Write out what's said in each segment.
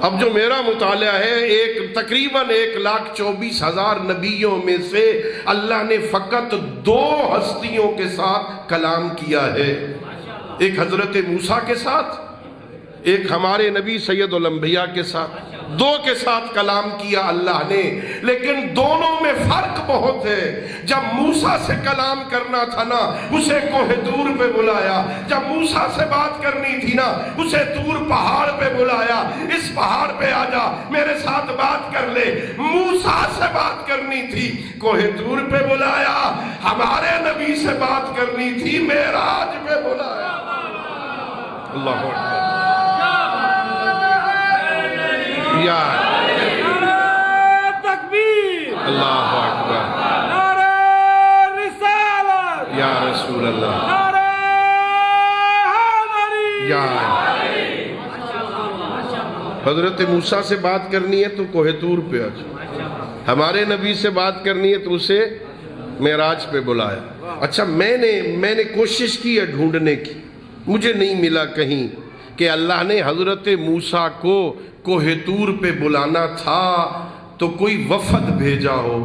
اب جو میرا مطالعہ ہے، تقریباً 1,24,000 نبیوں میں سے اللہ نے فقط 2 ہستیوں کے ساتھ کلام کیا ہے، ایک حضرت موسیٰ کے ساتھ، ایک ہمارے نبی سید الانبیاء کے ساتھ، 2 کے ساتھ کلام کیا اللہ نے، لیکن دونوں میں فرق بہت ہے۔ جب موسیٰ سے کلام کرنا تھا نا، اسے کوہ طور پہ بلایا، جب موسیٰ سے بات کرنی تھی نا، اسے طور پہاڑ پہ بلایا، اس پہاڑ پہ آ جا میرے ساتھ بات کر لے۔ موسیٰ سے بات کرنی تھی، کوہ طور پہ بلایا، ہمارے نبی سے بات کرنی تھی، معراج پہ بلایا۔ اللہ اکبر، یا تکبیر، اللہ اکبر، نعرہ رسالت، یا رسول اللہ، نعرہ حیدری۔ یا حضرت موسیٰ سے بات کرنی ہے تو کوہ طور پہ آ جاؤ، ہمارے نبی سے بات کرنی ہے تو اسے معراج پہ بلایا۔ اچھا، میں نے کوشش کی ہے ڈھونڈنے کی، مجھے نہیں ملا کہیں کہ اللہ نے حضرت موسیٰ کو کوہ طور پہ بلانا تھا تو کوئی وفد بھیجا ہو،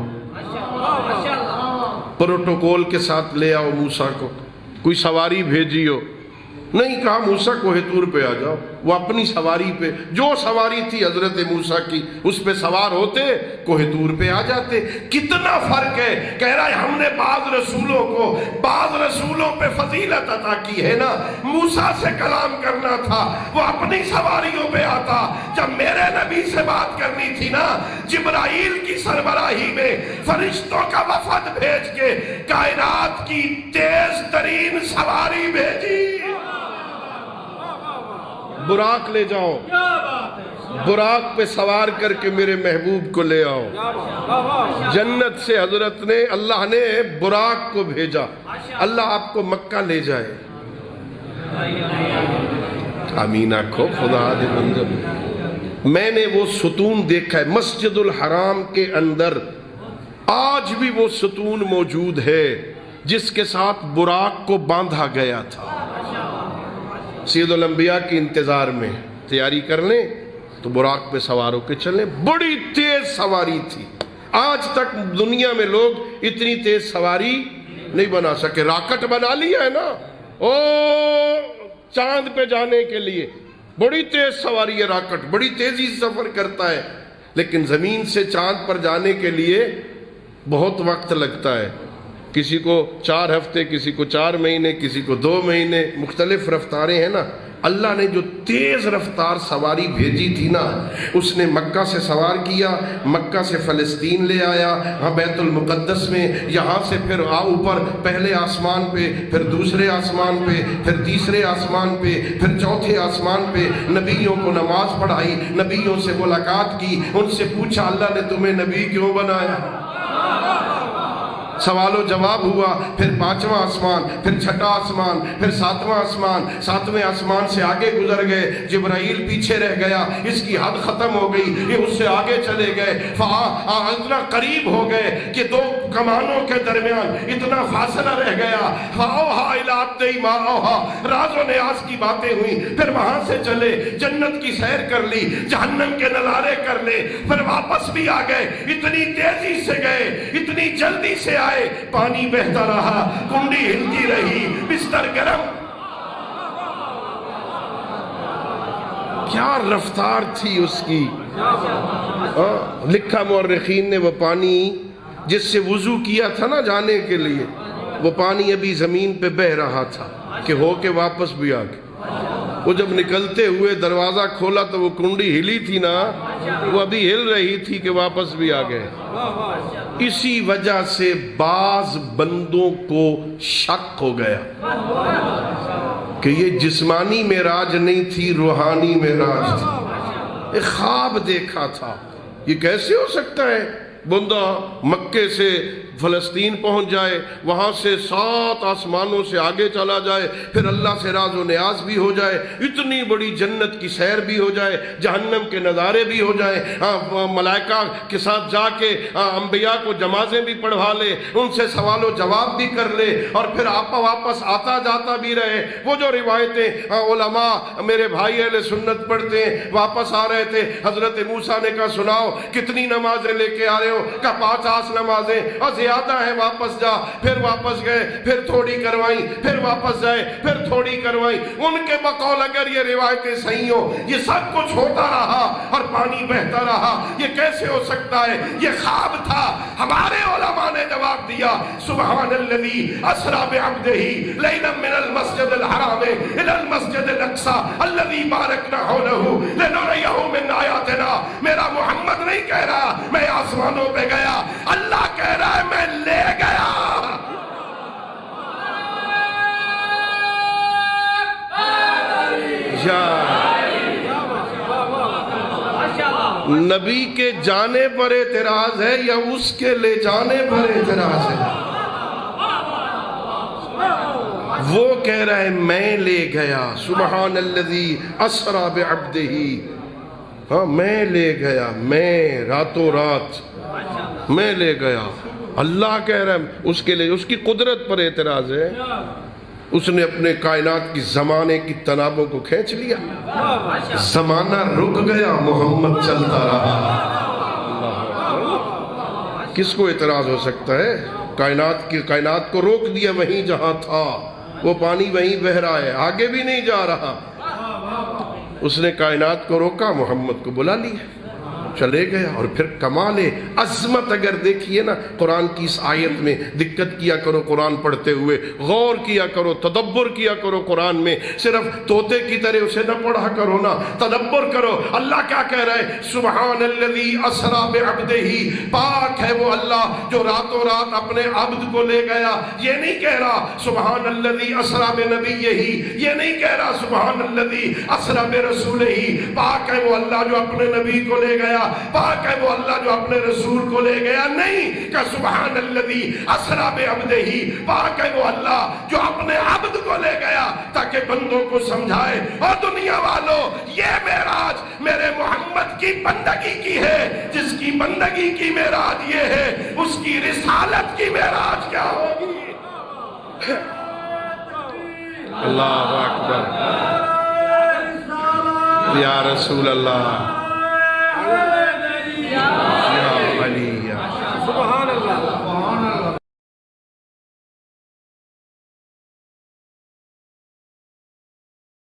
پروٹوکول کے ساتھ لے آؤ موسیٰ کو، کوئی سواری بھیجی ہو۔ نہیں، کہا موسیٰ کوہ طور پہ آ جاؤ، وہ اپنی سواری پہ، جو سواری تھی حضرت موسیٰ کی، اس پہ سوار ہوتے، کوہ طور پہ آ جاتے۔ کتنا فرق ہے! کہہ رہا ہے ہم نے بعض رسولوں پہ فضیلت عطا کی ہے نا۔ موسیٰ سے کلام کرنا تھا، وہ اپنی سواریوں پہ آتا، جب میرے نبی سے بات کرنی تھی نا، جبرائیل کی سربراہی میں فرشتوں کا وفد بھیج کے کائنات کی تیز ترین سواری بھیجی۔ براق لے جاؤ، براق پہ سوار کر کے میرے محبوب کو لے آؤ۔ جنت سے حضرت نے، اللہ نے براق کو بھیجا، اللہ آپ کو مکہ لے جائے۔ آمینہ کو خدا دے منظر، میں نے وہ ستون دیکھا ہے مسجد الحرام کے اندر، آج بھی وہ ستون موجود ہے جس کے ساتھ براق کو باندھا گیا تھا۔ سید الانبیاء کی انتظار میں تیاری کر لیں تو براق پہ سوار ہو کے چلیں۔ بڑی تیز سواری تھی، آج تک دنیا میں لوگ اتنی تیز سواری نہیں بنا سکے۔ راکٹ بنا لیا ہے نا، چاند پہ جانے کے لیے بڑی تیز سواری ہے راکٹ، بڑی تیزی سے سفر کرتا ہے، لیکن زمین سے چاند پر جانے کے لیے بہت وقت لگتا ہے۔ کسی کو 4 ہفتے، کسی کو 4 مہینے، کسی کو 2 مہینے، مختلف رفتاریں ہیں نا۔ اللہ نے جو تیز رفتار سواری بھیجی تھی نا، اس نے مکہ سے سوار کیا، مکہ سے فلسطین لے آیا، ہاں بیت المقدس میں، یہاں سے پھر اوپر پہلے آسمان پہ، پھر دوسرے آسمان پہ، پھر تیسرے آسمان پہ، پھر چوتھے آسمان پہ نبیوں کو نماز پڑھائی، نبیوں سے ملاقات کی، ان سے پوچھا اللہ نے تمہیں نبی کیوں بنایا؟ سوال و جواب ہوا، پھر 5واں آسمان، پھر 6واں آسمان، پھر 7واں آسمان، 7ویں آسمان سے آگے گزر گئے، جبرائیل پیچھے رہ گیا، اس کی حد ختم ہو گئی، یہ اس سے آگے چلے گئے، اتنا قریب ہو گئے کہ 2 کمانوں کے درمیان اتنا فاصلہ رہ گیا۔ فَأَوْحَىٰ إِلَىٰ عَبْدِهِ مَا أَوْحَىٰ، راز و نیاز کی باتیں ہوئیں، پھر وہاں سے چلے، جنت کی سیر کر لی، جہنم کے نظارے کر لے، پھر واپس بھی آ گئے، اتنی تیزی سے گئے، اتنی جلدی سے آئے، پانی بہتا رہا، کنڈی ہلتی رہی، بستر گرم۔ کیا رفتار تھی اس کی! لکھا مورخین نے، وہ پانی جس سے وضو کیا تھا نا جانے کے لیے، وہ پانی ابھی زمین پہ بہ رہا تھا کہ ہو کے واپس بھی آ گئے۔ وہ جب نکلتے ہوئے دروازہ کھولا تو وہ کنڈی ہلی تھی نا، وہ ابھی ہل رہی تھی کہ واپس بھی آ گئے۔ اسی وجہ سے بعض بندوں کو شک ہو گیا کہ یہ جسمانی معراج نہیں تھی، روحانی معراج تھی۔ ایک خواب دیکھا تھا، یہ کیسے ہو سکتا ہے؟ بندہ مکے سے فلسطین پہنچ جائے، وہاں سے 7 آسمانوں سے آگے چلا جائے، پھر اللہ سے راز و نیاز بھی ہو جائے، اتنی بڑی جنت کی سیر بھی ہو جائے، جہنم کے نظارے بھی ہو جائیں، ملائکہ کے ساتھ جا کے انبیاء کو جمازیں بھی پڑھوا لے، ان سے سوال و جواب بھی کر لے، اور پھر واپس آتا جاتا بھی رہے۔ وہ جو روایتیں علماء میرے بھائی اہل سنت پڑھتے ہیں، واپس آ رہے تھے، حضرت موسیٰ نے کہا سناؤ کتنی نمازیں لے کے آ رہے ہو؟ کہا 50 نمازیں، اور زیادہ ہے واپس جا۔ پھر واپس گئے، پھر تھوڑی کروائیں، پھر واپس جائے، پھر تھوڑی کروائیں۔ ان کے بقول اگر یہ روایتیں صحیح ہوں، یہ سب کچھ ہوتا رہا اور پانی بہتا رہا، یہ کیسے ہو سکتا ہے؟ یہ خواب تھا۔ ہمارے علماء نے جواب دیا سبحان الذی اسری بعبدہ لیلا من المسجد الحرام الی المسجد الاقصی الذی بارکنا حولہ لنریہ من آیاتنا۔ میرا محمد نہیں کہہ رہا میں آسمانوں پہ گیا، اللہ کہہ رہا ہے میں لے گیا۔ نبی کے جانے پر اعتراض ہے یا اس کے لے جانے پر اعتراض ہے؟ وہ کہہ رہا ہے میں لے گیا، سبحان الذی اسری بعبدہ، ہاں میں لے گیا، میں راتوں رات میں لے گیا۔ اللہ کہہ رہا ہے اس کے لئے، اس کی قدرت پر اعتراض ہے۔ اس نے اپنے کائنات کی زمانے کی تنابوں کو کھینچ لیا، زمانہ رک گیا، محمد چلتا رہا۔ کس کو اعتراض ہو سکتا ہے؟ کائنات کو روک دیا وہیں جہاں تھا، وہ پانی وہیں بہہ رہا ہے، آگے بھی نہیں جا رہا۔ اس نے کائنات کو روکا، محمد کو بلا لیا، چلے گئے۔ اور پھر کمال عظمت اگر دیکھیے نا قرآن کی اس آیت میں، دقت کیا کرو قرآن پڑھتے ہوئے، غور کیا کرو، تدبر کیا کرو قرآن میں، صرف طوطے کی طرح اسے نہ پڑھا کرو نا، تدبر کرو۔ اللہ کیا کہہ رہا ہے؟ سبحان الذی اسری بعبدہ، پاک ہے وہ اللہ جو راتوں رات اپنے عبد کو لے گیا۔ یہ نہیں کہہ رہا سبحان الذی اسری بنبیہ، یہ نہیں کہہ رہا سبحان الذی اسری برسولہ، پاک ہے وہ اللہ جو اپنے نبی کو لے گیا، پاک ہے وہ اللہ جو اپنے رسول کو لے گیا۔ نہیں کہ سبحان الذی اسری بعبدہ، پاک ہے وہ اللہ جو اپنے عبد کو لے گیا تاکہ بندوں کو سمجھائے۔ اور دنیا والوں، یہ معراج میرے محمد کی بندگی کی ہے، جس کی بندگی کی معراج یہ ہے، اس کی رسالت کی معراج کیا ہوگی؟ اللہ اکبر یا رسول اللہ۔